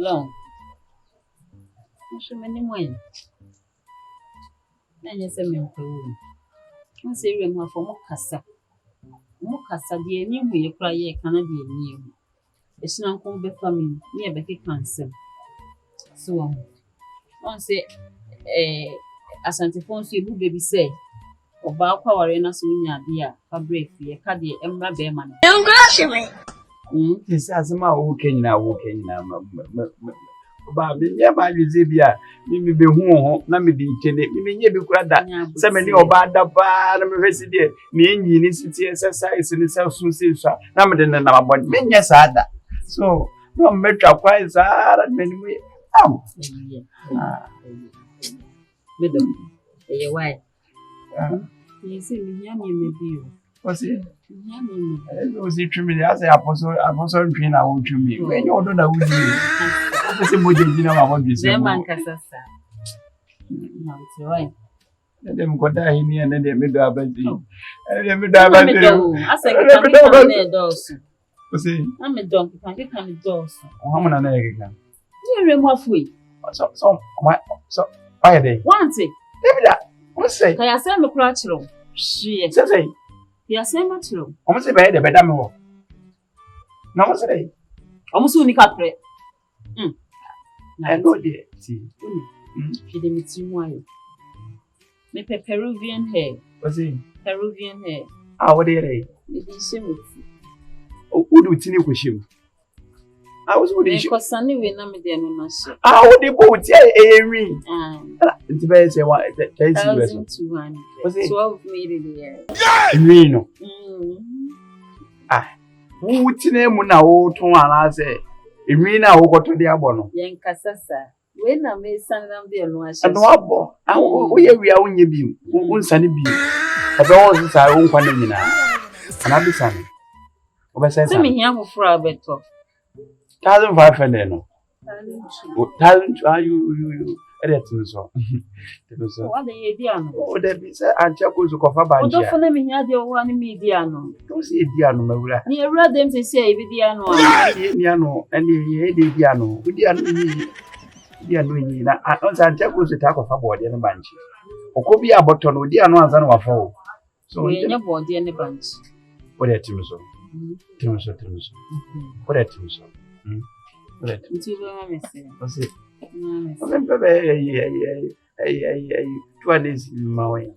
long. So many more. Na nyɛ sɛ mempa wo mu. Na sɛ ewiem hɔ afɔ mo kasa. Mo kasa deɛ ani hu yɛ kora yɛ ka na deɛ ani hu. Ɛhyina nko bɛfa me mu, ne yɛbɛkeka nsɛm. So wɔn sɛ asantefo nso ebu bebi sɛ ɔbaa kwa ware na so nya ade a fa brɛ fi yɛ ka deɛ ɛmra bɛɛma no. This asema wo kenyina ba me nya ba dweze bia me be hu ho na me di nkene me nya bi kura da se me ni oba da ba na me hwesi de me enyi ni siti exercise ni self so na me de na mabod me nya saada so no me twa kwai saara me ni me me do e why you see me nya me bi o what's it was it to me as apostle twin na wo twimi when you do na wo di ese mo je jina ma bo se man kasasa na wo why dem ko da hini na dem do abadi asa ka na dosu what's it na me don ka me dosu o ha mo na na ye ka ni re mo afui so why dey want it David what's say ka ya se me kura chiro hwie say ya se ma chiro o mo se be da me wo na mo se dey o mo so ni ka pre I know the see. She did me too much. Me Peruvian hair. What's it? Peruvian hair. Ah, what did I? Me di shame. Oh, who do tini ko shame? I was what did you? Because Sunday we na me dey no na shame. Ah, what dey bo ti e ri? Nti be say what that is US. 1200. What's it? 12 million year. Ri no. Ah. Who tini mu na wo tun ara say Emi na wo goto de abo no. Yen kasasa. We na me sanam de no ahye. Ano abo. Wo ye wia wo nye bi. Wo nsane bi. Ebe wo nsa wo nkwa na nyina. Ana bi sane. Wo be sense. Se me hia foforo abeto. 1500 no. Talent you edit me so. So. What dey di ano? O de bi se anche ko so kofa ba nje. O do fo na me hia de wo ani me di ano. Do se di ano mawura. Ni ewura dem se se e bi di ano. Ni ano eni e de di ano. Di ano ni. Di ano ni na on sa anche ko so ta kofa bode ne ba nje. Okobi aboto no di ano anza no wafo. So we nya bode ne ba nje. O de timi so. Timi so. O de timi so. Right. Nti be ma me se. O se. Two days ma way.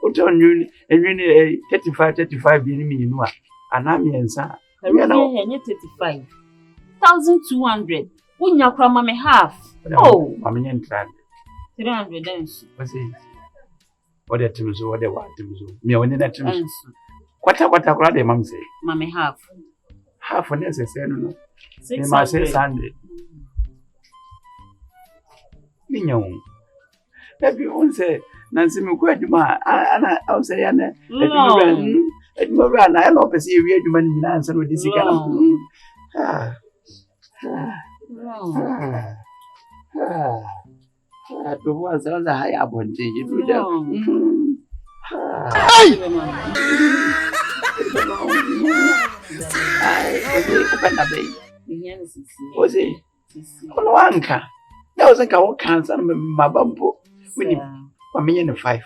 Uto nyuni 35 bi ni minu a anam yensa. We na henye 35. 1200. Unya kra ma me half. Oh, mama nyen 300 dance. O se. O de timizo o de wa timizo. Me woni na timizo. Kwata kra de mam se. Ma me half. Half ne se se no. 600. Me ma se 600. Minyo. Ebi onse nansi me ko aduma ana au say ya na aduma na na opese ewi aduma ni na ansa no di sika na to wa za za haya bonje yidu da ko kana bei oze kono wanka na oze ka wo kansa na mabambo wini wamenye no 5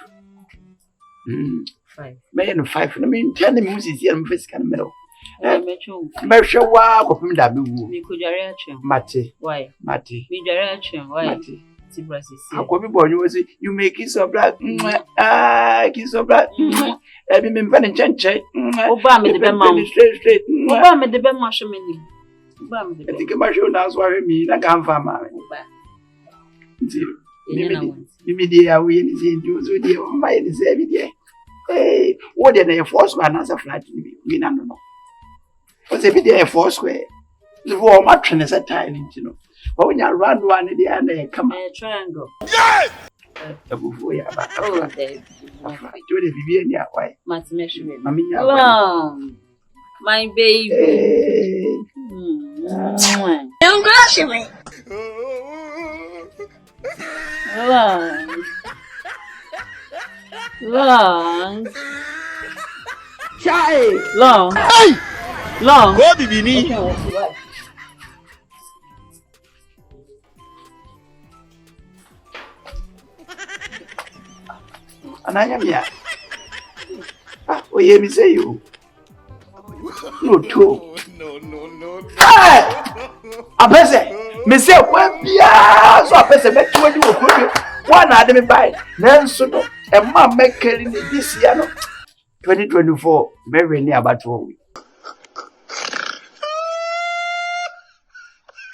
menye no 5 na me ntane me musisi na me fisika na mero me hwe wa ko pem da be wu me ko dware atwe mate why mate me dware atwe why mate ti brasisi akobi bonyo we you make kiss of black kiss of black ebi me mfa ne chenche oba me de be ma straight oba me de be ma hwe me ni oba me de be etike ma hwe na so hwe mi na ka mfa ma oba nti mimi de ya we ni se ndu so de ma ye ni se bi de what de na force ba na sa flat ni bi na no o se bi de force square the wo ma twene sa tile nti no wa wonya round one de ya na kama triangle abufu ya ba oh there jo de bibi ni akwai mati me hwe mami nya my baby don't go me long chai long hey long go bibini Ananya mia. Ah, oye mi say you. No to. No. Hey! Apese, me say kwa bia so apese me to di wo kuro. One ade me buy. Nanso no, e ma make ni this year no. 2024 me ni abato we.